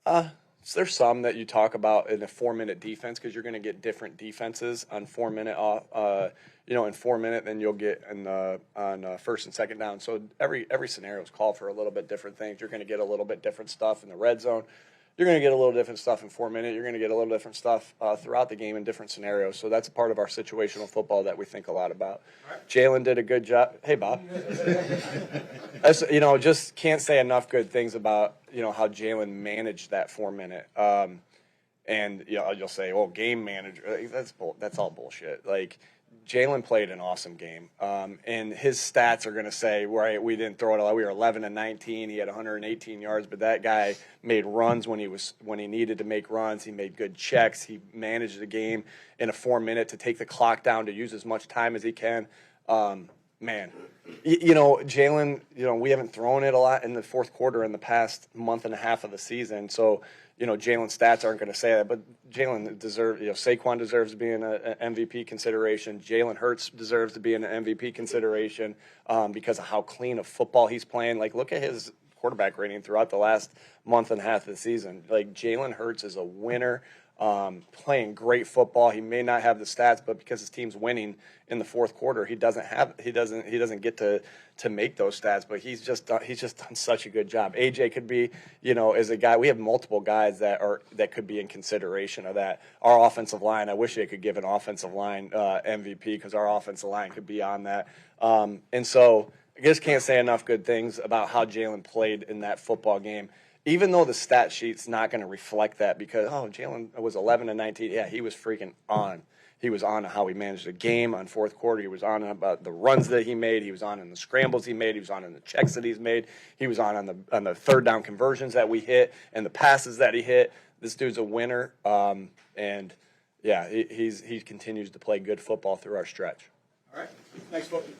So there's some that you talk about in a 4-minute defense because you're going to get different defenses on 4-minute off. In 4-minute, then you'll get on first and second down. So every scenario is called for a little bit different things. You're going to get a little bit different stuff in the red zone. You're going to get a little different stuff in 4-minute. You're going to get a little different stuff throughout the game in different scenarios. So that's a part of our situational football that we think a lot about. Right. Jalen did a good job. Hey, Bob. Just can't say enough good things about how Jalen managed that 4-minute. And you'll say, "Oh, game manager." That's all bullshit. Like, Jalen played an awesome game, and his stats are going to say, right, we didn't throw it a lot. We were 11-19. He had 118 yards, but that guy made runs when he needed to make runs. He made good checks. He managed the game in a 4-minute to take the clock down to use as much time as he can. Jalen, we haven't thrown it a lot in the fourth quarter in the past month and a half of the season, so. Jalen's stats aren't going to say that, but Jalen deserves, Saquon deserves to be in an MVP consideration. Jalen Hurts deserves to be in an MVP consideration because of how clean of football he's playing. Like, look at his quarterback rating throughout the last month and a half of the season. Like, Jalen Hurts is a winner, playing great football. He may not have the stats, but because his team's winning in the fourth quarter, he doesn't get to make those stats. But he's just done such a good job. AJ could be, as a guy. We have multiple guys that could be in consideration of that. Our offensive line. I wish they could give an offensive line MVP because our offensive line could be on that. And so I just can't say enough good things about how Jalen played in that football game. Even though the stat sheet's not going to reflect that because, Jalen was 11-19. Yeah, he was freaking on. He was on how he managed the game on fourth quarter. He was on about the runs that he made. He was on in the scrambles he made. He was on in the checks that he's made. He was on the third down conversions that we hit and the passes that he hit. This dude's a winner. He continues to play good football through our stretch. All right. Next